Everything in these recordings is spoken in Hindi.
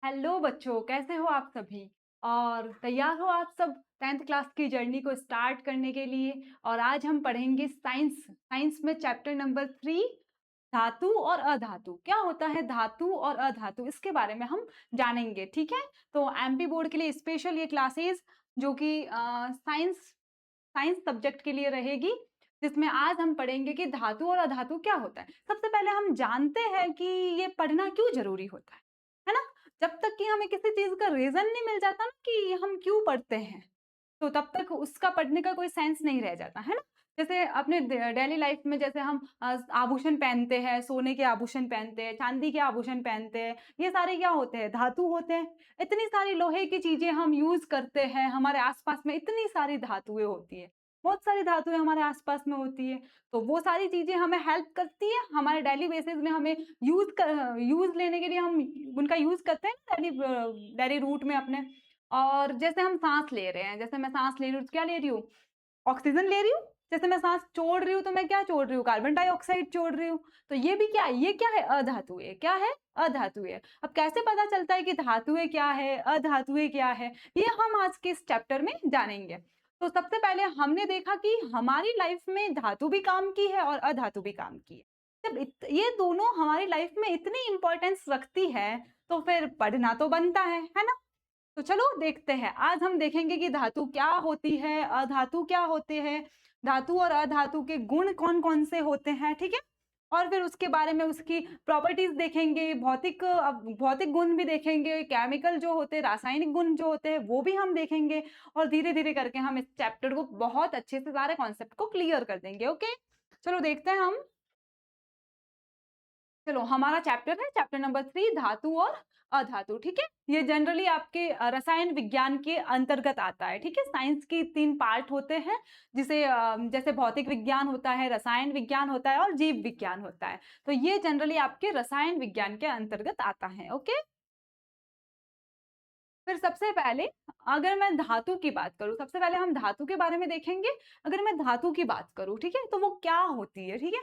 हेलो बच्चों, कैसे हो आप सभी? और तैयार हो आप सब 10th क्लास की जर्नी को स्टार्ट करने के लिए? और आज हम पढ़ेंगे साइंस में चैप्टर नंबर 3, धातु और अधातु। क्या होता है धातु और अधातु, इसके बारे में हम जानेंगे। ठीक है, तो एमपी बोर्ड के लिए स्पेशल ये क्लासेस जो कि साइंस साइंस सब्जेक्ट के लिए रहेगी, जिसमें आज हम पढ़ेंगे कि धातु और अधातु क्या होता है। सबसे पहले हम जानते हैं कि ये पढ़ना क्यों जरूरी होता है ना? जब तक कि हमें किसी चीज का रीजन नहीं मिल जाता ना कि हम क्यों पढ़ते हैं, तो तब तक उसका पढ़ने का कोई सेंस नहीं रह जाता है ना। जैसे अपने डेली लाइफ में जैसे हम आभूषण पहनते हैं, सोने के आभूषण पहनते हैं, चांदी के आभूषण पहनते हैं, ये सारे क्या होते हैं? धातु होते हैं। इतनी सारी लोहे की चीजें हम यूज करते हैं, हमारे आसपास में इतनी सारी धातुएं होती है, बहुत सारी धातुएं हमारे आसपास में होती है। तो वो सारी चीजें हमें हेल्प करती है हमारे डेली बेसिस में, हमें यूज लेने के लिए हम उनका यूज करते हैं डेली डेली रूट में अपने। और जैसे हम सांस ले रहे हैं, जैसे मैं सांस ले रही हूँ, क्या ले रही हूँ? ऑक्सीजन ले रही हूँ। जैसे मैं सांस छोड़ रही हूँ तो मैं क्या छोड़ रही हूँ? कार्बन डाइऑक्साइड छोड़ रही हूँ। तो ये भी क्या है? ये क्या है? अधातु है। क्या है? अधातु है। अब कैसे पता चलता है कि धातुएं क्या है, अधातुएं क्या है? ये हम आज के इस चैप्टर में जानेंगे। तो सबसे पहले हमने देखा कि हमारी लाइफ में धातु भी काम की है और अधातु भी काम की है। जब ये दोनों हमारी लाइफ में इतनी इंपॉर्टेंस रखती है, तो फिर पढ़ना तो बनता है ना? तो चलो देखते हैं। आज हम देखेंगे कि धातु क्या होती है, अधातु क्या होते हैं, धातु और अधातु के गुण कौन कौन से होते हैं। ठीक है, और फिर उसके बारे में उसकी प्रॉपर्टीज देखेंगे, भौतिक गुण भी देखेंगे, केमिकल जो होते हैं, रासायनिक गुण जो होते हैं वो भी हम देखेंगे। और धीरे धीरे करके हम इस चैप्टर को बहुत अच्छे से सारे कॉन्सेप्ट को क्लियर कर देंगे। ओके, चलो देखते हैं हम। चलो, हमारा चैप्टर है चैप्टर नंबर 3, धातु और अधातु। ठीक है, ये जनरली आपके रसायन विज्ञान के अंतर्गत आता है। ठीक है, साइंस की 3 पार्ट होते हैं, जिसे जैसे भौतिक विज्ञान होता है, रसायन विज्ञान होता है और जीव विज्ञान होता है। तो ये जनरली आपके रसायन विज्ञान के अंतर्गत आता है। ओके, फिर सबसे पहले अगर मैं धातु की बात करूं, सबसे पहले हम धातु के बारे में देखेंगे। अगर मैं धातु की बात करूं, ठीक है, तो वो क्या होती है। ठीक है,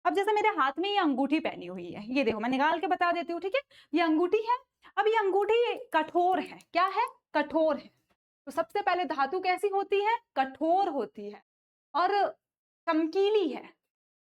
अब जैसे मेरे हाथ में ये अंगूठी पहनी हुई है, ये देखो मैं निकाल के बता देती हूँ। ठीक है, ये अंगूठी है। अब ये अंगूठी कठोर है। क्या है? कठोर है। तो सबसे पहले धातु कैसी होती है? कठोर होती है और चमकीली है।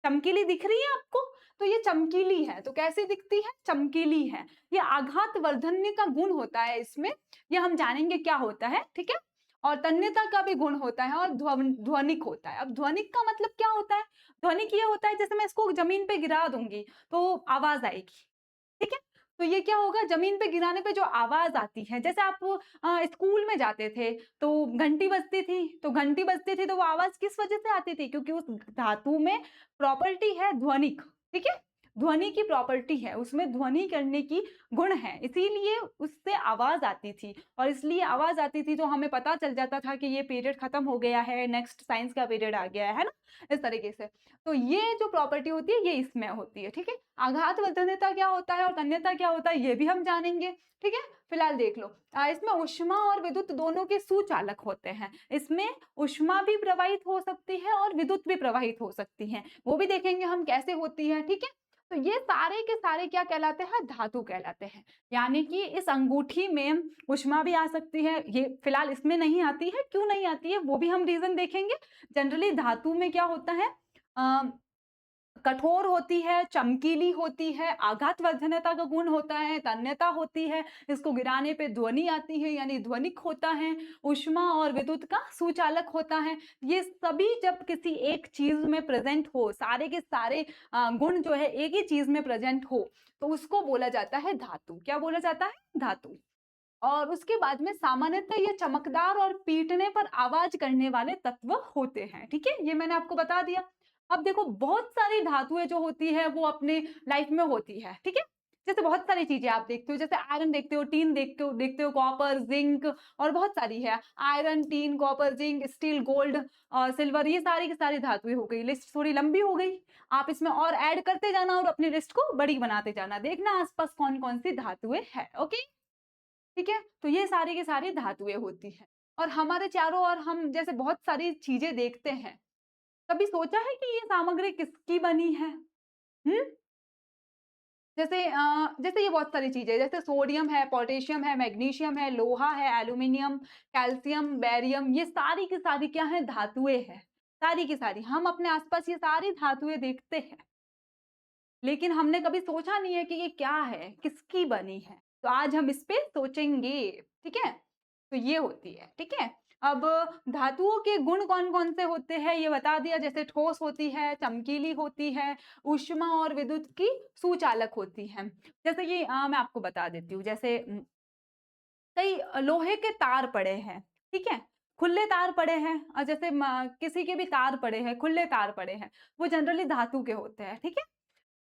चमकीली दिख रही है आपको? तो ये चमकीली है। तो कैसी दिखती है? चमकीली है। ये आघात वर्धन्य का गुण होता है इसमें, ये हम जानेंगे क्या होता है। ठीक है, और तन्यता का भी गुण होता है और ध्वनिक होता है। अब ध्वनिक का मतलब क्या होता है? ध्वनिक ये होता है जैसे मैं इसको जमीन पे गिरा दूंगी तो आवाज आएगी। ठीक है, तो ये क्या होगा? जमीन पे गिराने पे जो आवाज आती है, जैसे आप स्कूल में जाते थे तो घंटी बजती थी, तो घंटी बजती थी तो वो आवाज किस वजह से आती थी? क्योंकि उस धातु में प्रॉपर्टी है ध्वनिक। ठीक है, ध्वनि की प्रॉपर्टी है, उसमें ध्वनि करने की गुण है, इसीलिए उससे आवाज आती थी। और इसलिए आवाज आती थी तो हमें पता चल जाता था कि ये पीरियड खत्म हो गया है, नेक्स्ट साइंस का पीरियड आ गया है ना, इस तरीके से। तो ये जो प्रॉपर्टी होती है ये इसमें होती है। ठीक है, आघात वर्धन्यता क्या होता है और तन्यता क्या होता है ये भी हम जानेंगे। ठीक है, फिलहाल देख लो। इसमें ऊष्मा और विद्युत दोनों के सुचालक होते हैं। इसमें ऊष्मा भी प्रवाहित हो सकती है और विद्युत भी प्रवाहित हो सकती है, वो भी देखेंगे हम कैसे होती है। ठीक है, तो ये सारे के सारे क्या कहलाते हैं? धातु कहलाते हैं। यानी कि इस अंगूठी में ऊष्मा भी आ सकती है, ये फिलहाल इसमें नहीं आती है। क्यों नहीं आती है वो भी हम रीजन देखेंगे। जनरली धातु में क्या होता है? कठोर होती है, चमकीली होती है, आघात वर्धनता का गुण होता है, तन्यता होती है, इसको गिराने पे ध्वनि आती है यानी ध्वनिक होता है, ऊष्मा और विद्युत का सुचालक होता है। ये सभी जब किसी एक चीज में प्रेजेंट हो, सारे के सारे गुण जो है एक ही चीज में प्रेजेंट हो, तो उसको बोला जाता है धातु। क्या बोला जाता है? धातु। और उसके बाद में सामान्यतः ये चमकदार और पीटने पर आवाज करने वाले तत्व होते हैं। ठीक है, ये मैंने आपको बता दिया। अब देखो, बहुत सारी धातुएं जो होती है वो अपने लाइफ में होती है। ठीक है, जैसे बहुत सारी चीजें आप देखते हो, जैसे आयरन देखते हो, टीन देखते हो, कॉपर, जिंक, और बहुत सारी है। Iron, tin, copper, zinc, steel, gold और सिल्वर, ये सारी की सारी धातुएं हो गई। लिस्ट थोड़ी लंबी हो गई, आप इसमें और ऐड करते जाना और अपनी लिस्ट को बड़ी बनाते जाना, देखना आसपास कौन कौन सी धातुएं है। ओके, ठीक है, तो ये सारी की सारी धातुएं होती हैं। और हमारे चारों ओर हम जैसे बहुत सारी चीजें देखते हैं, कभी सोचा है कि ये सामग्री किसकी बनी है? हम्म जैसे ये बहुत सारी चीजें, जैसे सोडियम है, पोटेशियम है, मैग्नीशियम है, लोहा है, एल्यूमिनियम, कैल्शियम, बेरियम, ये सारी की सारी क्या है, धातुएं हैं। सारी की सारी हम अपने आसपास ये सारी धातुएं देखते हैं, लेकिन हमने कभी सोचा नहीं है कि ये क्या है, किसकी बनी है। तो आज हम इस पे सोचेंगे, ठीक है। तो ये होती है, ठीक है। अब धातुओं के गुण कौन कौन से होते हैं ये बता दिया, जैसे ठोस होती है, चमकीली होती है, ऊष्मा और विद्युत की सुचालक होती है। जैसे कि मैं आपको बता देती हूँ, जैसे कई लोहे के तार पड़े हैं, ठीक है, खुले तार पड़े हैं, और जैसे किसी के भी तार पड़े हैं, खुले तार पड़े हैं, वो जनरली धातु के होते हैं, ठीक है।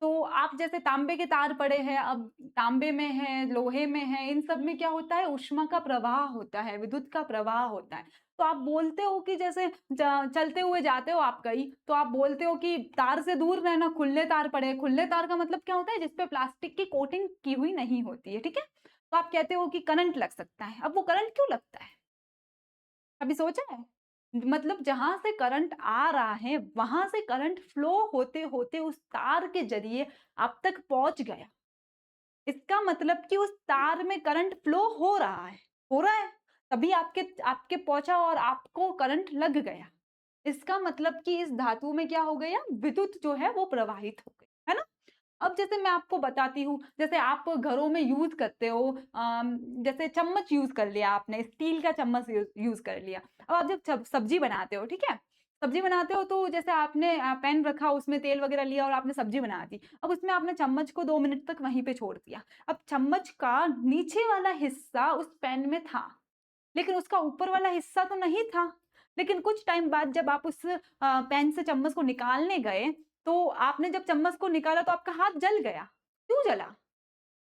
तो आप जैसे तांबे के तार पड़े हैं, अब तांबे में है, लोहे में है, इन सब में क्या होता है, ऊष्मा का प्रवाह होता है, विद्युत का प्रवाह होता है। तो आप बोलते हो कि जैसे चलते हुए जाते हो आप कहीं, तो आप बोलते हो कि तार से दूर रहना, खुले तार पड़े हैं। खुले तार का मतलब क्या होता है, जिसपे प्लास्टिक की कोटिंग की हुई नहीं होती है, ठीक है। तो आप कहते हो कि करंट लग सकता है। अब वो करंट क्यों लगता है, कभी सोचा है? मतलब जहां से करंट आ रहा है, वहां से करंट फ्लो होते होते उस तार के जरिए आप तक पहुंच गया। इसका मतलब कि उस तार में करंट फ्लो हो रहा है, हो रहा है, तभी आपके आपके पहुंचा और आपको करंट लग गया। इसका मतलब कि इस धातु में क्या हो गया, विद्युत जो है वो प्रवाहित हो गई, है ना। अब जैसे मैं आपको बताती हूँ, जैसे आप घरों में यूज करते हो, जैसे चम्मच यूज कर लिया आपने, स्टील का चम्मच यूज कर लिया। अब आप जब सब्जी बनाते हो, ठीक है, सब्जी बनाते हो तो जैसे आपने पैन रखा, उसमें तेल वगैरह लिया और आपने सब्जी बना दी। अब उसमें आपने चम्मच को 2 मिनट तक वहीं पे छोड़ दिया। अब चम्मच का नीचे वाला हिस्सा उस पैन में था, लेकिन उसका ऊपर वाला हिस्सा तो नहीं था। लेकिन कुछ टाइम बाद जब आप उस पैन से चम्मच को निकालने गए, तो आपने जब चम्मच को निकाला तो आपका हाथ जल गया। क्यों जला?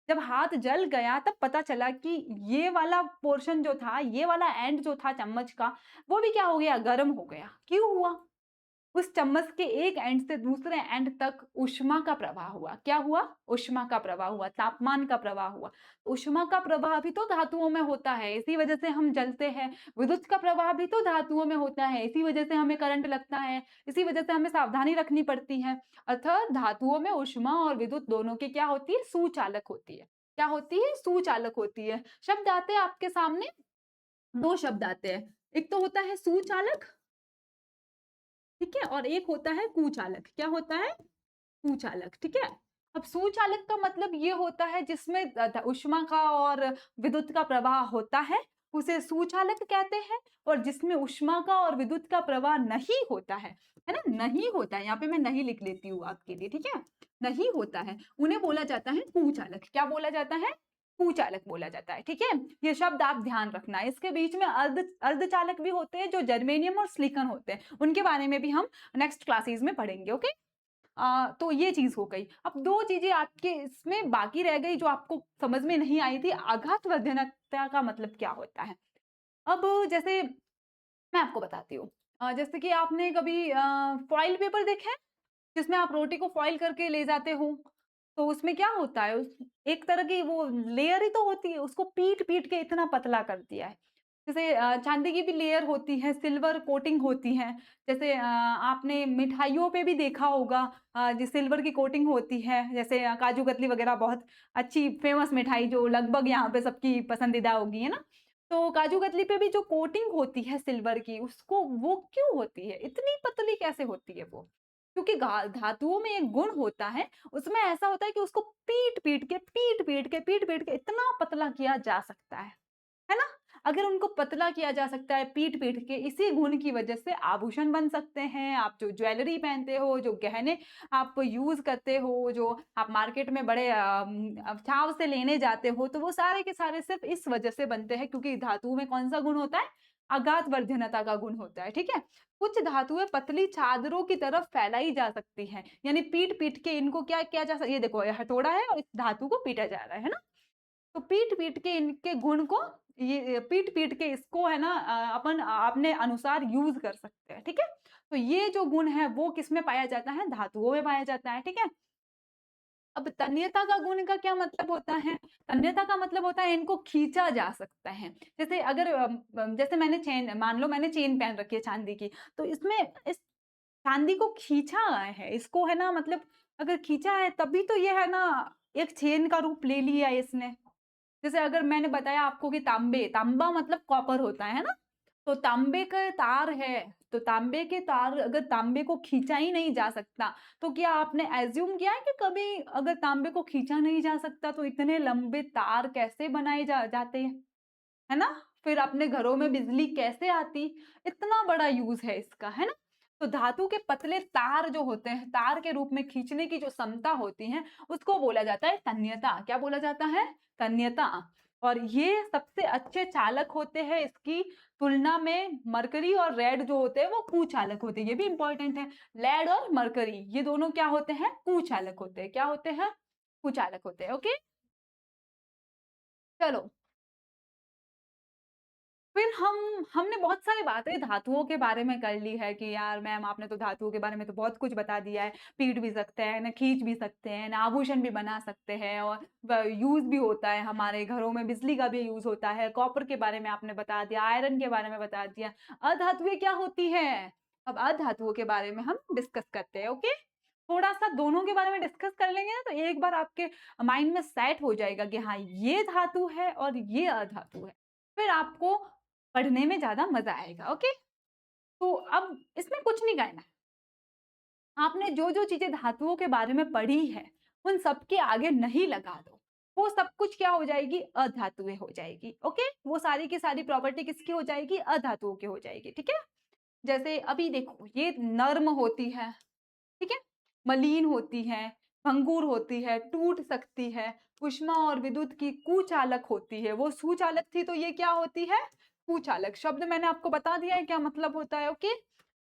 जब हाथ जल गया तब पता चला कि ये वाला पोर्शन जो था, ये वाला एंड जो था चम्मच का, वो भी क्या हो गया, गर्म हो गया। क्यों हुआ? उस चम्मच के एक एंड से दूसरे एंड तक ऊष्मा का प्रवाह हुआ। क्या हुआ? ऊष्मा का प्रवाह हुआ, तापमान का प्रवाह हुआ। ऊष्मा का प्रवाह भी तो धातुओं में होता है, इसी वजह से हम जलते हैं। विद्युत का प्रवाह भी तो धातुओं में होता है, इसी वजह से हमें करंट लगता है, इसी वजह से हमें सावधानी रखनी पड़ती है। अतः धातुओं में ऊष्मा और विद्युत दोनों की क्या होती है, सुचालक होती है। क्या होती है? सुचालक होती है। शब्द आते हैं आपके सामने, दो शब्द आते हैं, एक तो होता है सुचालक, ठीक है, और एक होता है कुचालक। क्या होता है? कुचालक, ठीक है। अब सुचालक का मतलब ये होता है जिसमें ऊष्मा का और विद्युत का प्रवाह होता है, उसे सुचालक कहते हैं। और जिसमें ऊष्मा का और विद्युत का प्रवाह नहीं होता है ना, नहीं होता है, यहाँ पे मैं नहीं लिख लेती हूँ आपके लिए, ठीक है, नहीं होता है, उन्हें बोला जाता है कुचालक। क्या बोला जाता है? कुचालक बोला जाता है, ठीक है। ये शब्द आप ध्यान रखना। इसके बीच में अर्धचालक भी होते हैं, जो जर्मेनियम और सिलिकॉन होते हैं, उनके बारे में भी हम नेक्स्ट क्लासेस में पढ़ेंगे, ओके। तो ये चीज हो गई। अब दो चीजें आपके इसमें बाकी रह गई जो आपको समझ में नहीं आई थी। आघात वर्धनता का मतलब क्या होता है? अब जैसे मैं आपको बताती हूँ, जैसे कि आपने कभी फॉइल पेपर देखा है, जिसमें आप रोटी को फॉइल करके ले जाते हो, तो उसमें क्या होता है, उस एक तरह की वो लेयर ही तो होती है, उसको पीट-पीट के इतना पतला कर दिया है। जैसे चांदी की भी लेयर होती है, सिल्वर कोटिंग होती है। जैसे आपने मिठाइयों पे भी देखा होगा, जो सिल्वर की कोटिंग होती है, जैसे काजू कतली वगैरह बहुत अच्छी फेमस मिठाई जो लगभग यहाँ पे सबकी पसंदीदा होगी, है ना? तो काजू कतली पे भी जो कोटिंग होती है सिल्वर की, उसको वो क्यों होती है? इतनी पतली कैसे होती है वो? क्योंकि धातुओं में एक गुण होता है, उसमें ऐसा होता है कि उसको पीट-पीट के इतना पतला किया जा सकता है ना? अगर उनको पतला किया जा सकता है पीट-पीट के, इसी गुण की वजह से आभूषण बन सकते हैं। आप जो ज्वेलरी पहनते हो, जो गहने आप यूज़ करते हो, जो आप मार्केट में बड़े चाव से लेने जाते हो, तो वो सारे के सारे सिर्फ़ इस वजह से बनते हैं, क्योंकि धातु में कौन-सा गुण होता है? आघात वर्धनता का गुण होता है, ठीक है? कुछ धातुएँ पतली चादरों की तरफ फैलाई जा सकती हैं, यानी पीट-पीट के इनको क्या किया जा सक ये देखो, ये हथौड़ा है और इस धातु को पीटा जा रहा है ना? तो पीट-पीट के इनके गुण को, ये पीट-पीट के इसको है ना, अपन अपने अनुसार यूज़ कर सकते हैं, ठीक है? तो ये जो गुण है वो किसमें पाया जाता है? धातुओं में पाया जाता है, ठीक है? अब तन्यता का गुण का क्या मतलब होता है? तन्यता का मतलब होता है इनको खींचा जा सकता है। जैसे अगर जैसे मैंने चेन, मान लो मैंने चेन पहन रखी है चांदी की, तो इसमें इस चांदी को खींचा है, इसको है ना, मतलब अगर खींचा है तभी तो ये है ना, एक चेन का रूप ले लिया इसने। जैसे अगर मैंने बताया आपको कि तांबा मतलब कॉपर होता है ना, तो तांबे का तार है, तो तांबे के तार अगर तांबे को खींचा ही नहीं जा सकता, तो क्या आपने एज्यूम किया है कि कभी अगर तांबे को खींचा नहीं जा सकता तो इतने लंबे तार कैसे बनाए जाते हैं, है ना? फिर अपने घरों में बिजली कैसे आती? इतना बड़ा यूज है इसका, है ना? तो धातु के पतले तार जो होते हैं, तार के रूप में खींचने की जो क्षमता होती है, उसको बोला जाता है तन्यता। क्या बोला जाता है? तन्यता। और ये सबसे अच्छे चालक होते हैं, इसकी तुलना में मरकरी और रेड जो होते हैं वो कुचालक होते हैं। ये भी इंपॉर्टेंट है। लेड और मरकरी ये दोनों क्या होते हैं? कुचालक होते हैं। क्या होते हैं? कुचालक होते हैं। ओके, चलो फिर हमने बहुत सारी बातें धातुओं के बारे में कर ली है कि यार मैम आपने तो धातुओं के बारे में तो बहुत कुछ बता दिया है, पीट भी सकते हैं ना, खींच भी सकते हैं ना, आभूषण भी बना सकते हैं, और यूज भी होता है, हमारे घरों में बिजली का भी यूज होता है, कॉपर के बारे में आपने बता दिया, आयरन के बारे में बता दिया। अधातुएं क्या होती है? अब अधातुओं के बारे में हम डिस्कस करते हैं। ओके, थोड़ा सा दोनों के बारे में डिस्कस कर लेंगे ना, तो एक बार आपके माइंड में सेट हो जाएगा कि हाँ ये धातु है और ये अधातु है। फिर आपको पढ़ने में ज्यादा मजा आएगा। ओके, तो अब इसमें कुछ नहीं करना है, आपने जो जो चीजें धातुओं के बारे में पढ़ी है उन सबके आगे नहीं लगा दो, वो सब कुछ क्या हो जाएगी? अधातुएं हो जाएगी। ओके, वो सारी की सारी प्रॉपर्टी किसकी हो जाएगी? अधातुओं की हो जाएगी। ठीक है, जैसे अभी देखो ये नर्म होती है, ठीक है, मलिन होती है, भंगुर होती है, टूट सकती है, ऊष्मा और विद्युत की कुचालक होती है। वो सुचालक थी तो ये क्या होती है? कुचालक। शब्द मैंने आपको बता दिया है क्या मतलब होता है। ओके,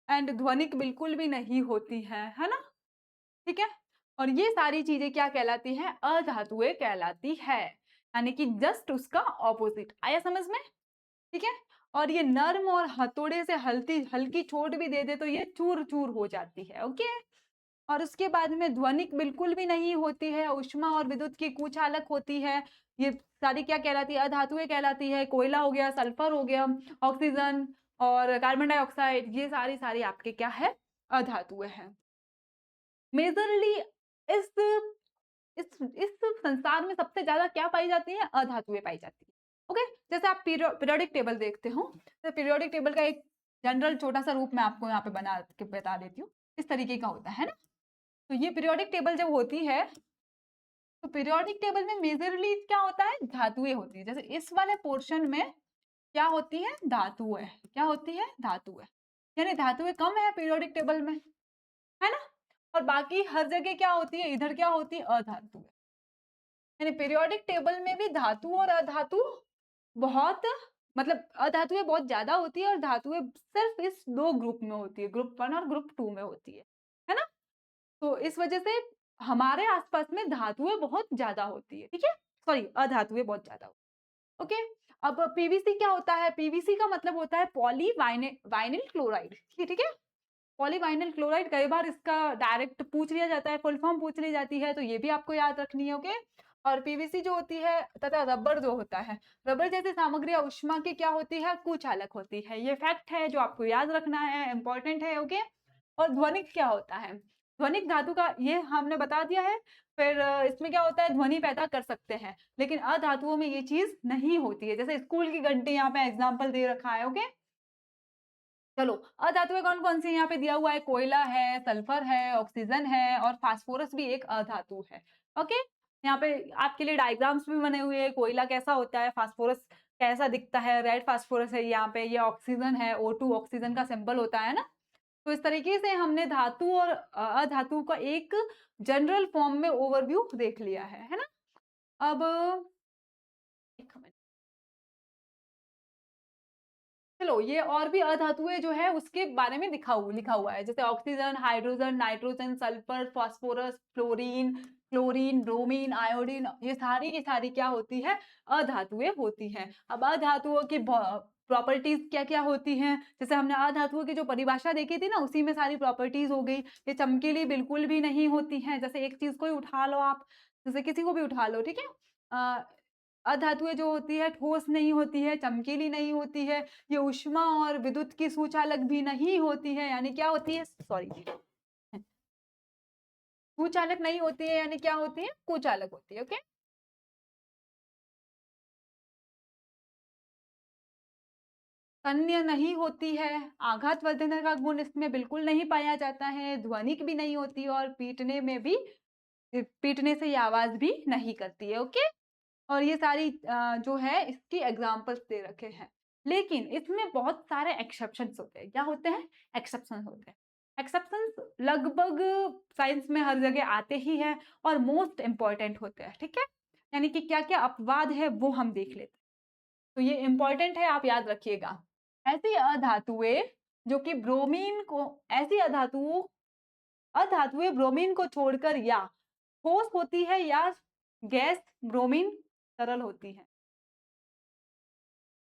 एंड ध्वनिक बिल्कुल भी नहीं होती है ना? ठीक है, और ये सारी चीजें क्या कहलाती है? अधातुएं कहलाती है, यानी कि जस्ट उसका ऑपोजिट। आया समझ में? ठीक है, और ये नर्म और हथौड़े से हल्की हल्की चोट भी दे दे तो ये चूर चूर हो जाती है। ओके, और उसके बाद में ध्वनिक बिल्कुल भी नहीं होती है, ऊष्मा और विद्युत की कुचालक होती है। ये सारी क्या कहलाती है? अधातुएं कहलाती है। कोयला हो गया, सल्फर हो गया, ऑक्सीजन और कार्बन डाइऑक्साइड, ये सारी सारी आपके क्या है? अधातुएं हैं। मेजरली इस इस संसार में सबसे ज्यादा क्या पाई जाती है? अधातुएं पाई जाती है। ओके, जैसे आप पीरियोडिक टेबल देखते हो, तो पीरियोडिक टेबल का एक जनरल छोटा सा रूप मैं आपको यहाँ पे बना के बता देती हूँ। इस तरीके का होता है ना। तो ये पीरियोडिक टेबल जब होती है, तो पीरियोडिक टेबल में मेजरली क्या होता है? धातुएं होती है। जैसे इस वाले पोर्शन में क्या होती है? धातुएं। क्या होती है? धातुएं। यानी धातुएं कम है पीरियोडिक टेबल में, है ना? और बाकी हर जगह क्या होती है? इधर क्या होती है? अधातुएं। यानी पीरियोडिक टेबल में भी धातु और अधातु बहुत, मतलब अधातुएं बहुत ज्यादा होती है और धातुएं सिर्फ इस दो ग्रुप में होती है, ग्रुप 1 और ग्रुप 2 में होती है ना? तो इस वजह से हमारे आसपास में धातुएं बहुत ज्यादा होती है। ठीक है, सॉरी, अधातुएं बहुत ज्यादा होती है। ओके, अब पीवीसी क्या होता है? पीवीसी का मतलब होता है पॉली वाइनिल क्लोराइड। ठीक है, पॉली वाइनिल क्लोराइड, कई बार इसका डायरेक्ट पूछ लिया जाता है, फुल फॉर्म पूछ ली जाती है, तो ये भी आपको याद रखनी है। ओके, और पीवीसी जो होती है तथा रबर जो होता है, रबर जैसी सामग्री ऊष्मा की क्या होती है? कुचालक होती है। ये फैक्ट है जो आपको याद रखना है, इंपॉर्टेंट है। ओके, और ध्वनिक क्या होता है? ध्वनिक धातु का ये हमने बता दिया है। फिर इसमें क्या होता है? ध्वनि पैदा कर सकते हैं, लेकिन अधातुओं में ये चीज नहीं होती है। जैसे स्कूल की घंटी यहाँ पे एग्जाम्पल दे रखा है। ओके, चलो अधातुएं कौन कौन सी यहाँ पे दिया हुआ है? कोयला है, सल्फर है, ऑक्सीजन है और फास्फोरस भी एक अधातु है। ओके, यहाँ पे आपके लिए डायग्राम्स भी बने हुए हैं। कोयला कैसा होता है, फास्फोरस कैसा दिखता है, रेड फास्फोरस है यहाँ पे, ये ऑक्सीजन है, O2 ऑक्सीजन का सिंबल होता है ना। तो इस तरीके से हमने धातु और अधातु का एक जनरल फॉर्म में ओवरव्यू देख लिया है ना। अब एक मिनट, चलो ये और भी अधातुएं जो है उसके बारे में लिखा हुआ है, जैसे oxygen, hydrogen, nitrogen, sulphur, phosphorus, fluorine, chlorine, bromine, iodine, ये सारी की सारी क्या होती है? अधातुएं होती हैं। अब अधातुओं की प्रॉपर्टीज क्या क्या होती हैं? जैसे हमने अधातुओं की जो परिभाषा देखी थी ना, उसी में सारी प्रॉपर्टीज हो गई। ये चमकीली बिल्कुल भी नहीं होती हैं। जैसे एक चीज को ही उठा लो आप, जैसे किसी को भी उठा लो, ठीक है, अधातुएं जो होती है ठोस नहीं होती है, चमकीली नहीं होती है, ये ऊष्मा और विद्युत की सुचालक भी नहीं होती है। यानी क्या होती है? सॉरी, कुचालक नहीं होती है, यानी क्या होती है? कुचालक होती है। ओके, तन्य नहीं होती है, आघातवर्धन का गुण इसमें बिल्कुल नहीं पाया जाता है, ध्वनिक भी नहीं होती और पीटने में भी, पीटने से ये आवाज भी नहीं करती है। ओके, और ये सारी जो है इसकी एग्जाम्पल्स दे रखे हैं। लेकिन इसमें बहुत सारे एक्सेप्शंस होते हैं। क्या होते हैं? एक्सेप्शंस होते हैं। एक्सेप्शंस लगभग साइंस में हर जगह आते ही हैं और मोस्ट इंपॉर्टेंट होते हैं। ठीक है, यानी कि क्या क्या अपवाद है वो हम देख लेते हैं। तो ये इंपॉर्टेंट है, आप याद रखिएगा। ऐसी अधातुएं जो कि ब्रोमीन को, ऐसी अधातुएं ब्रोमीन को छोड़कर या ठोस होती है या गैस, ब्रोमीन तरल होती है।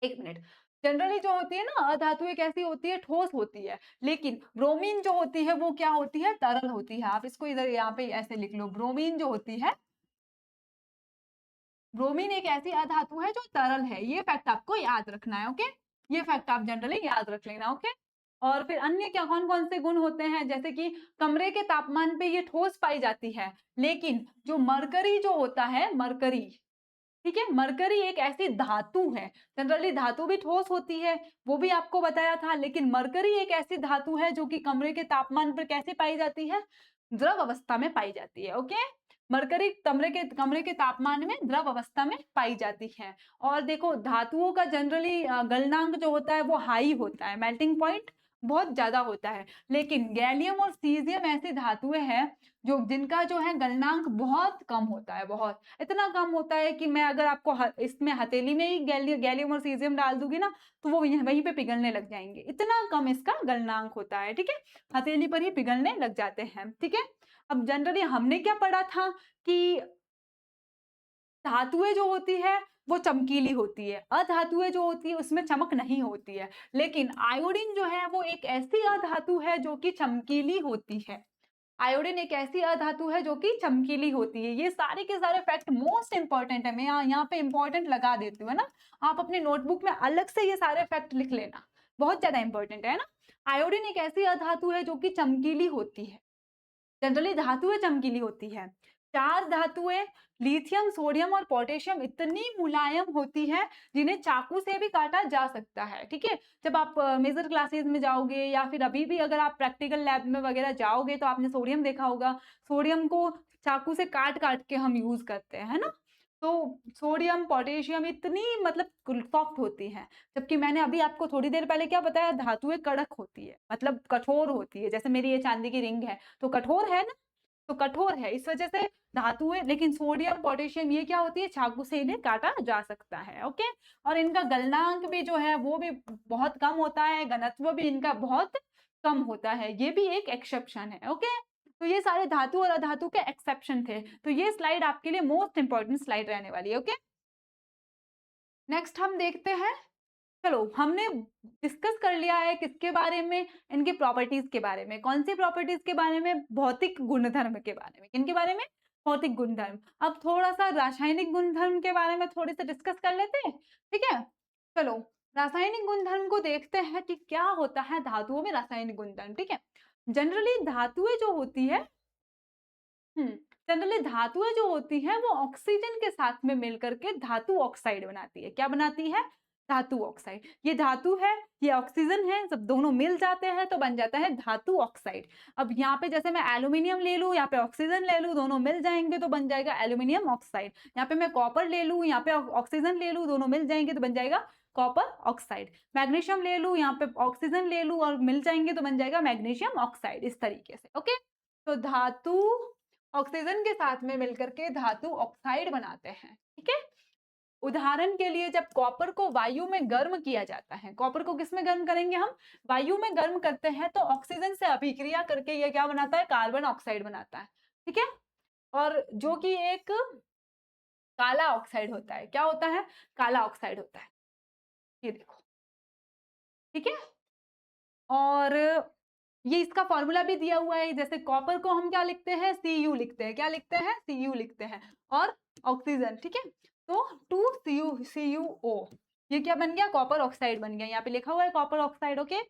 एक मिनट, जनरली जो होती है ना अधातुएं कैसी होती है? ठोस होती है, लेकिन ब्रोमीन जो होती है वो क्या होती है? तरल होती है। आप इसको इधर यहाँ पे ऐसे लिख लो, ब्रोमीन जो होती है, ब्रोमीन एक ऐसी अधातु है जो तरल है। ये फैक्ट आपको याद रखना है। ओके, ये फैक्ट आप जनरली याद रख लेना। ओके, और फिर अन्य क्या कौन कौन से गुण होते हैं? जैसे कि कमरे के तापमान पे ये ठोस पाई जाती है, लेकिन जो मरकरी जो होता है, मरकरी, ठीक है, मरकरी एक ऐसी धातु है, जनरली धातु भी ठोस होती है, वो भी आपको बताया था, लेकिन मरकरी एक ऐसी धातु है जो कि कमरे के तापमान पर कैसे पाई जाती है? द्रव अवस्था में पाई जाती है। ओके, मरकरी कमरे के तापमान में द्रव अवस्था में पाई जाती है। और देखो धातुओं का जनरली गलनांक जो होता है वो हाई होता है, मेल्टिंग पॉइंट बहुत ज्यादा होता है, लेकिन गैलियम और सीजियम ऐसी धातुएं हैं जो जिनका जो है गलनांक बहुत कम होता है, बहुत इतना कम होता है कि मैं अगर आपको इसमें हथेली में ही गैलियम और सीजियम डाल दूंगी ना तो वो वहीं पे पिघलने लग जाएंगे, इतना कम इसका गलनांक होता है। ठीक है, हथेली पर ही पिघलने लग जाते हैं। ठीक है, अब जनरली हमने क्या पढ़ा था कि धातुएं जो होती है वो चमकीली होती है, अधातुएं जो होती है उसमें चमक नहीं होती है, लेकिन आयोडीन जो है वो एक ऐसी अधातु है जो कि चमकीली होती है। आयोडीन एक ऐसी अधातु है जो कि चमकीली होती है। ये सारे के सारे फैक्ट मोस्ट इंपॉर्टेंट है, मैं यहाँ पे इंपॉर्टेंट लगा देती हूँ, है ना। आप अपने नोटबुक में अलग से ये सारे फैक्ट लिख लेना, बहुत ज्यादा इंपॉर्टेंट है ना। आयोडीन एक ऐसी अधातु है जो कि चमकीली होती है, जनरली धातुएं चमकीली होती है। चार धातुएं लिथियम, सोडियम और पोटेशियम इतनी मुलायम होती है जिन्हें चाकू से भी काटा जा सकता है। ठीक है, जब आप मेजर क्लासेस में जाओगे या फिर अभी भी अगर आप प्रैक्टिकल लैब में वगैरह जाओगे तो आपने सोडियम देखा होगा, सोडियम को चाकू से काट काट के हम यूज करते हैं, है ना। तो सोडियम, पोटेशियम इतनी मतलब सॉफ्ट होती है, जबकि मैंने अभी आपको थोड़ी देर पहले क्या बताया, धातुएं कड़क होती है, मतलब कठोर होती है। जैसे मेरी ये चांदी की रिंग है तो कठोर है ना, तो कठोर है इस वजह से धातुएं, लेकिन सोडियम, पोटेशियम ये क्या होती है, चाकू से इन्हें काटा जा सकता है। ओके, और इनका गलनांक भी जो है वो भी बहुत कम होता है, घनत्व भी इनका बहुत कम होता है, ये भी एक एक्सेप्शन है। ओके, तो ये सारे धातु और अधातु के एक्सेप्शन थे, तो ये स्लाइड आपके लिए मोस्ट इंपॉर्टेंट स्लाइड रहने वाली है। ओके, नेक्स्ट हम देखते हैं, चलो हमने डिस्कस कर लिया है किसके बारे में, इनके प्रॉपर्टीज के बारे में। कौन सी प्रॉपर्टीज के बारे में? भौतिक गुणधर्म के बारे में। किनके बारे में? भौतिक गुणधर्म। अब थोड़ा सा रासायनिक गुणधर्म के बारे में थोड़ी सा डिस्कस कर लेते हैं। ठीक है, चलो रासायनिक गुणधर्म को देखते हैं कि क्या होता है धातुओं में रासायनिक गुणधर्म। ठीक है, जनरली धातुएं जो होती है, जनरली धातुएं जो होती हैं वो ऑक्सीजन के साथ में मिलकर के धातु ऑक्साइड बनाती है। क्या बनाती है? धातु ऑक्साइड। ये धातु है, ये ऑक्सीजन है, जब दोनों मिल जाते हैं तो बन जाता है धातु ऑक्साइड। अब यहाँ पे जैसे मैं एल्यूमिनियम ले लूं, यहाँ पे ऑक्सीजन ले लूं, दोनों मिल जाएंगे तो बन जाएगा एल्यूमिनियम ऑक्साइड। यहाँ पे मैं कॉपर ले लूं, यहाँ पे ऑक्सीजन ले लूं, दोनों मिल जाएंगे तो बन जाएगा कॉपर ऑक्साइड। मैग्नीशियम ले लूं, यहाँ पे ऑक्सीजन ले लूं और मिल जाएंगे तो बन जाएगा मैग्नीशियम ऑक्साइड, इस तरीके से। ओके, तो धातु ऑक्सीजन के साथ में मिलकर के धातु ऑक्साइड बनाते हैं। ठीक है, उदाहरण के लिए जब कॉपर को वायु में गर्म किया जाता है, कॉपर को किस में गर्म करेंगे हम? वायु में गर्म करते हैं, तो ऑक्सीजन से अभिक्रिया करके ये क्या बनाता है? कार्बन ऑक्साइड बनाता है। ठीक है, और जो कि एक काला ऑक्साइड होता है। क्या होता है? काला ऑक्साइड होता है, ये देखो। ठीक है, और ये इसका फॉर्मूला भी दिया हुआ है, जैसे कॉपर को हम क्या लिखते हैं? Cu लिखते हैं। क्या लिखते हैं? Cu लिखते हैं। और ऑक्सीजन, ठीक है, तो 2CuCuO, ये क्या बन गया? कॉपर ऑक्साइड बन गया। यहाँ पे लिखा हुआ है कॉपर ऑक्साइड। ओके,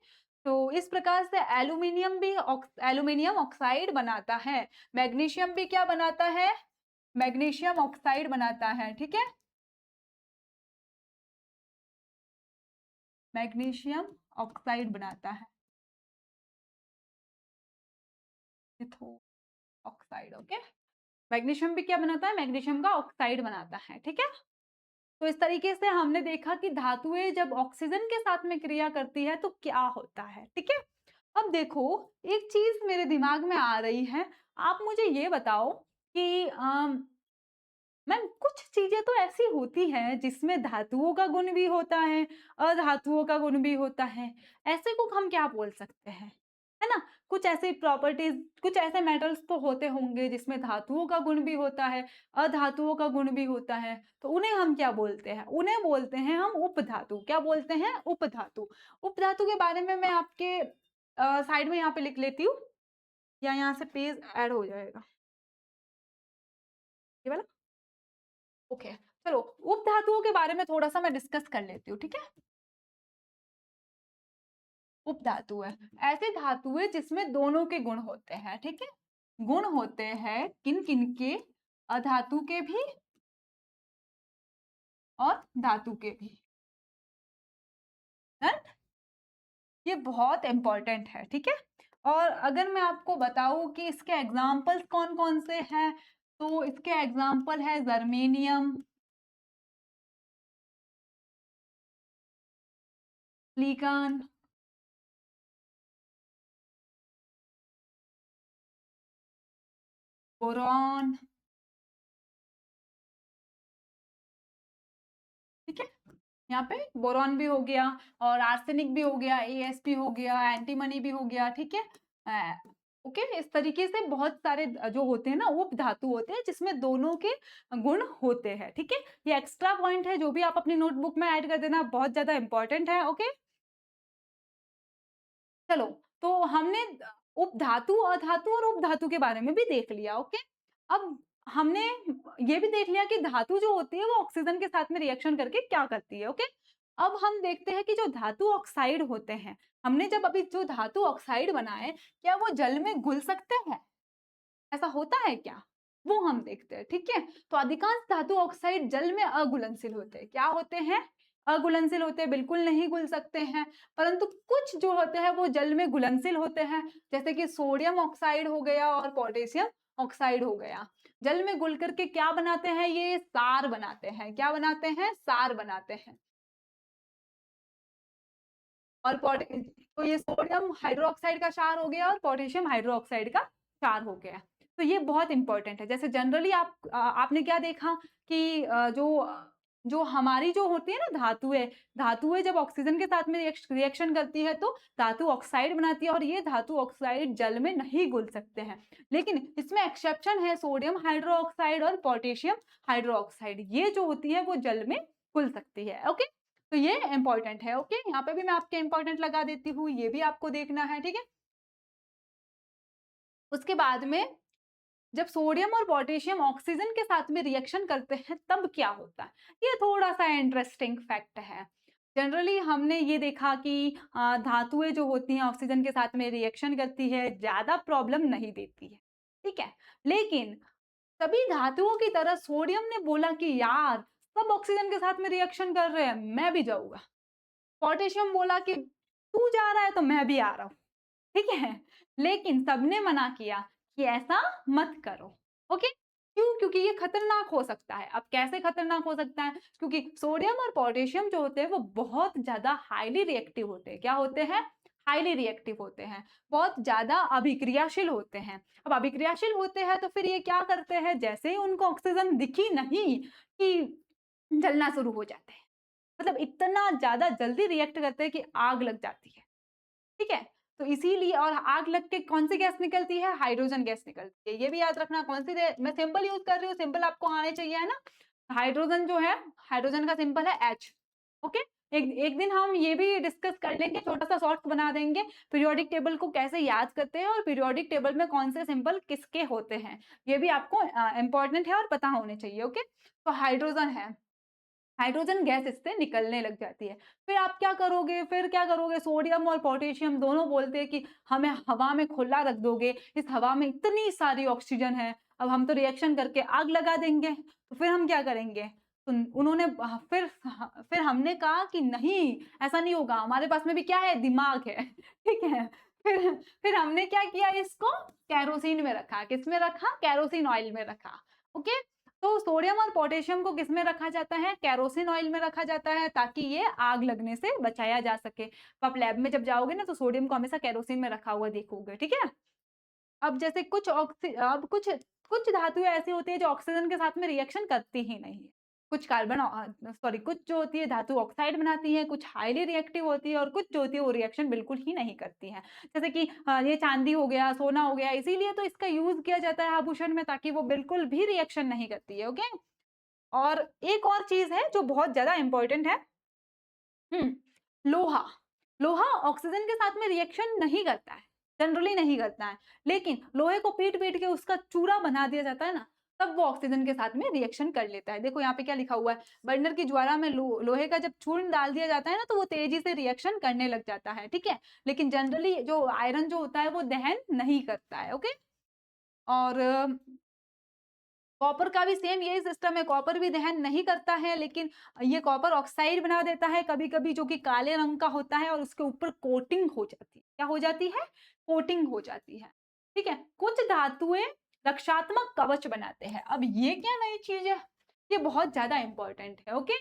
तो इस प्रकार से एल्यूमिनियम ऑक्साइड बनाता है। मैग्नीशियम भी क्या बनाता है? मैग्नीशियम ऑक्साइड बनाता है, ठीक है। मैग्नीशियम ऑक्साइड बनाता है, ऑक्साइड, ओके। मैग्नीशियम भी क्या बनाता है? मैग्नीशियम का ऑक्साइड बनाता है, ठीक है। तो इस तरीके से हमने देखा कि धातुएं जब ऑक्सीजन के साथ में क्रिया करती है तो क्या होता है, ठीक है। अब देखो, एक चीज मेरे दिमाग में आ रही है, आप मुझे ये बताओ कि मैम कुछ चीजें तो ऐसी होती हैं जिसमें धातुओं का गुण भी होता है, अधातुओं का गुण भी होता है, ऐसे को हम क्या बोल सकते हैं, है ना। कुछ ऐसे प्रॉपर्टीज, कुछ ऐसे मेटल्स तो होते होंगे जिसमें धातुओं का गुण भी होता है, अधातुओं का गुण भी होता है, तो उन्हें हम क्या बोलते हैं? उन्हें बोलते हैं हम उपधातु। क्या बोलते हैं? उपधातु। उपधातु के बारे में मैं आपके साइड में यहाँ पे लिख लेती हूँ, या यहाँ से पेज ऐड हो जाएगा, ये वाला, ओके। चलो, उपधातुओं के बारे में थोड़ा सा मैं डिस्कस कर लेती हूँ, ठीक है। उपधातु है ऐसे धातु है जिसमें दोनों के गुण होते हैं, ठीक है। गुण होते हैं किन किन के? अधातु के भी और धातु के भी। Done? ये बहुत इंपॉर्टेंट है, ठीक है। और अगर मैं आपको बताऊं कि इसके एग्जाम्पल्स कौन कौन से हैं, तो इसके एग्जाम्पल है जर्मेनियम, सिलिकॉन, बोरॉन, ठीक है। यहाँ पे बोरॉन भी हो गया और आर्सेनिक भी हो गया, एएसपी हो गया, एंटीमनी भी हो गया, ठीक है। ओके, इस तरीके से बहुत सारे जो होते हैं ना उप धातु होते हैं जिसमें दोनों के गुण होते हैं, ठीक है। ये एक्स्ट्रा पॉइंट है जो भी आप अपनी नोटबुक में ऐड कर देना, बहुत ज्यादा इंपॉर्टेंट है, ओके। चलो, तो हमने उपधातु, अधातु और उपधातु के बारे में भी देख लिया, ओके। अब हमने ये भी देख लिया कि धातु जो होती है वो ऑक्सीजन के साथ में रिएक्शन करके क्या करती है, ओके। अब हम देखते हैं कि जो धातु ऑक्साइड होते हैं, हमने जब अभी जो धातु ऑक्साइड बनाए, क्या वो जल में घुल सकते हैं? ऐसा होता है क्या? वो हम देखते हैं, ठीक है। तो अधिकांश धातु ऑक्साइड जल में अघुलनशील होते हैं। क्या होते हैं? अघुलनशील होते हैं, बिल्कुल नहीं घुल सकते हैं। परंतु कुछ जो होते हैं वो जल में घुलनशील होते हैं, जैसे कि सोडियम ऑक्साइड हो गया और पोटेशियम ऑक्साइड हो गया। जल में घुल करके क्या बनाते हैं? ये सार बनाते हैं। क्या बनाते हैं? सार बनाते हैं। और तो ये सोडियम हाइड्रोक्साइड का क्षार हो गया और पोटेशियम हाइड्रोक्साइड का क्षार हो गया। तो ये बहुत इंपॉर्टेंट है। जैसे जनरली आपने क्या देखा कि जो हमारी जो होती है ना धातुएं जब ऑक्सीजन के साथ में रिएक्शन करती है तो धातु ऑक्साइड बनाती है, और ये धातु ऑक्साइड जल में नहीं घुल सकते हैं। लेकिन इसमें एक्सेप्शन है, सोडियम हाइड्रोक्साइड और पोटेशियम हाइड्रोक्साइड, ये जो होती है वो जल में घुल सकती है, ओके। तो ये इंपॉर्टेंट है, ओके। यहाँ पे भी मैं आपके इंपॉर्टेंट लगा देती हूँ, ये भी आपको देखना है, ठीक है। उसके बाद में जब सोडियम और पोटेशियम ऑक्सीजन के साथ में रिएक्शन करते हैं तब क्या होता है, ये थोड़ा सा इंटरेस्टिंग फैक्ट है। जनरली हमने ये देखा कि धातुएं जो होती हैं ऑक्सीजन के साथ में रिएक्शन करती है, ज्यादा प्रॉब्लम नहीं देती है, ठीक है। लेकिन सभी धातुओं की तरह सोडियम ने बोला कि यार सब ऑक्सीजन के साथ में रिएक्शन कर रहे हैं, मैं भी जाऊंगा। पोटेशियम बोला कि तू जा रहा है तो मैं भी आ रहा हूं, ठीक है। लेकिन सबने मना किया कि ऐसा मत करो, ओके। क्यों? क्योंकि ये खतरनाक हो सकता है। अब कैसे खतरनाक हो सकता है? क्योंकि सोडियम और पोटेशियम जो होते हैं वो बहुत ज्यादा हाईली रिएक्टिव होते हैं। क्या होते हैं? हाईली रिएक्टिव होते हैं, बहुत ज्यादा अभिक्रियाशील होते हैं। अब अभिक्रियाशील होते हैं तो फिर ये क्या करते हैं, जैसे ही उनको ऑक्सीजन दिखी नहीं कि जलना शुरू हो जाते हैं। मतलब इतना ज्यादा जल्दी रिएक्ट करते हैं कि आग लग जाती है, ठीक है। तो इसीलिए, और आग लग के कौन सी गैस निकलती है? हाइड्रोजन गैस निकलती है। ये भी याद रखना। कौन सी मैं सिंपल यूज कर रही हूँ, सिंपल आपको आने चाहिए, है ना। हाइड्रोजन जो है, हाइड्रोजन का सिंपल है H, ओके। एक एक दिन हम ये भी डिस्कस कर लेंगे, छोटा सा शॉर्ट बना देंगे, पीरियोडिक टेबल को कैसे याद करते हैं और पीरियोडिक टेबल में कौन से सिंबल किसके होते हैं, ये भी आपको इंपॉर्टेंट है और पता होने चाहिए, ओके। तो हाइड्रोजन है, हाइड्रोजन गैस इससे निकलने लग जाती है। फिर आप क्या करोगे, सोडियम और पोटेशियम दोनों बोलते हैं कि हमें हवा में खुला रख दोगे, इस हवा में इतनी सारी ऑक्सीजन है, अब हम तो रिएक्शन करके आग लगा देंगे, तो फिर हम क्या करेंगे? तो उन्होंने फिर हमने कहा कि नहीं, ऐसा नहीं होगा, हमारे पास में भी क्या है? दिमाग है, ठीक है? फिर हमने क्या किया, इसको केरोसिन में रखा। किसमें रखा? केरोसिन ऑयल में रखा। ओके, तो सोडियम और पोटेशियम को किसमें रखा जाता है? केरोसिन ऑयल में रखा जाता है, ताकि ये आग लगने से बचाया जा सके। तो आप लैब में जब जाओगे ना, तो सोडियम को हमेशा केरोसिन में रखा हुआ देखोगे, ठीक है? अब जैसे कुछ धातुएं ऐसी होती है जो ऑक्सीजन के साथ में रिएक्शन करती ही नहीं है। कुछ जो होती है धातु ऑक्साइड बनाती है, कुछ हाईली रिएक्टिव होती है, और कुछ जो होती है वो रिएक्शन बिल्कुल ही नहीं करती है। जैसे कि ये चांदी हो गया, सोना हो गया, इसीलिए तो इसका यूज किया जाता है आभूषण में, ताकि वो बिल्कुल भी रिएक्शन नहीं करती है। ओके, और एक और चीज है जो बहुत ज्यादा इंपॉर्टेंट है। लोहा। लोहा ऑक्सीजन के साथ में रिएक्शन नहीं करता है, जनरली नहीं करता है, लेकिन लोहे को पीट-पीट के उसका चूरा बना दिया जाता है ना, तब वो ऑक्सीजन के साथ में रिएक्शन कर लेता है। देखो यहाँ पे क्या लिखा हुआ है, बर्नर की ज्वाला में लोहे का जब चूर्ण डाल दिया जाता है ना, तो वो तेजी से रिएक्शन करने लग जाता है, ठीक है? लेकिन जनरली जो आयरन जो होता है वो दहन नहीं करता है। ओके, और कॉपर का भी सेम यही सिस्टम है, कॉपर भी दहन नहीं करता है, लेकिन ये कॉपर ऑक्साइड बना देता है कभी-कभी, जो कि काले रंग का होता है, और उसके ऊपर कोटिंग हो जाती है। क्या हो जाती है? कोटिंग हो जाती है, ठीक है? कुछ धातुएं रक्षात्मक कवच बनाते हैं। अब ये क्या नई चीज है? ये बहुत ज्यादा इंपॉर्टेंट है। ओके,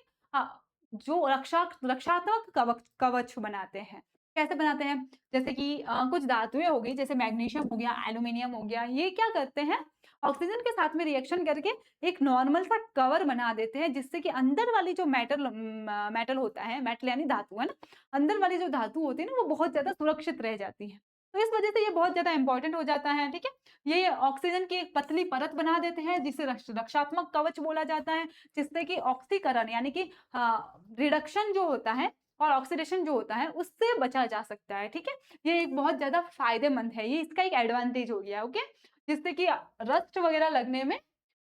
जो रक्षात्मक कवच कवच बनाते हैं, कैसे बनाते हैं? जैसे कि कुछ धातुएं हो गई, जैसे मैग्नीशियम हो गया, एल्यूमिनियम हो गया, ये क्या करते हैं? ऑक्सीजन के साथ में रिएक्शन करके एक नॉर्मल सा कवर बना देते हैं, जिससे कि अंदर वाली जो मेटल होता है, मेटल यानी धातु है ना, अंदर वाली जो धातु होती है ना, वो बहुत ज्यादा सुरक्षित रह जाती है। तो इस वजह से ये बहुत ज्यादा इंपॉर्टेंट हो जाता है, ठीक है? ये ऑक्सीजन की एक पतली परत बना देते हैं, जिसे रक्षात्मक कवच बोला जाता है, जिससे कि ऑक्सीकरण यानी कि रिडक्शन जो होता है और ऑक्सीडेशन जो होता है, उससे बचा जा सकता है, ठीक है? ये एक बहुत ज्यादा फायदेमंद है, ये इसका एक एडवांटेज हो गया। ओके, जिससे कि रस्ट वगैरह लगने में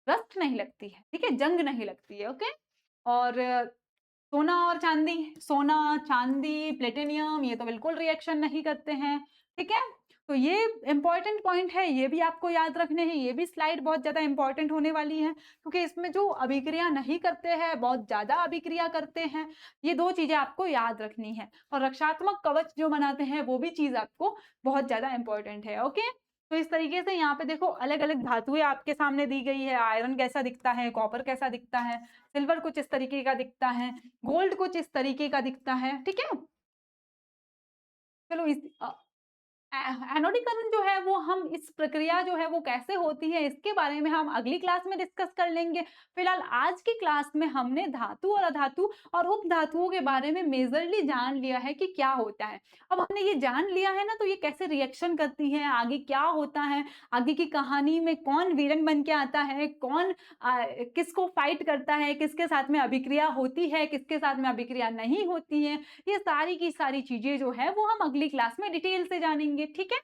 रस्ट नहीं लगती है, ठीक है? जंग नहीं लगती है। ओके, और सोना, चांदी, प्लेटिनियम, ये तो बिल्कुल रिएक्शन नहीं करते हैं, ठीक है? तो ये इंपॉर्टेंट पॉइंट है, ये भी आपको याद रखने हैं। ये भी स्लाइड बहुत ज्यादा इंपॉर्टेंट होने वाली है, क्योंकि इसमें जो अभिक्रिया नहीं करते हैं, बहुत ज्यादा अभिक्रिया करते हैं, ये दो चीजें आपको याद रखनी है। और रक्षात्मक कवच जो बनाते हैं, वो भी चीज आपको बहुत ज्यादा इंपॉर्टेंट है। ओके, तो इस तरीके से यहाँ पे देखो अलग-अलग धातुएं आपके सामने दी गई है। आयरन कैसा दिखता है, कॉपर कैसा दिखता है, सिल्वर कुछ इस तरीके का दिखता है, गोल्ड कुछ इस तरीके का दिखता है, ठीक है? चलो एनोडीकरण जो है वो हम इस प्रक्रिया जो है वो कैसे होती है, इसके बारे में हम अगली क्लास में डिस्कस कर लेंगे। फिलहाल आज की क्लास में हमने धातु और अधातु और उपधातुओं के बारे में मेजरली जान लिया है कि क्या होता है। अब हमने ये जान लिया है ना, तो ये कैसे रिएक्शन करती है, आगे क्या होता है, आगे की कहानी में कौन विलन बन के आता है, कौन किसको फाइट करता है, किसके साथ में अभिक्रिया होती है, किसके साथ में अभिक्रिया नहीं होती है, ये सारी की सारी चीजें जो है वो हम अगली क्लास में डिटेल से जानेंगे, ठीक है?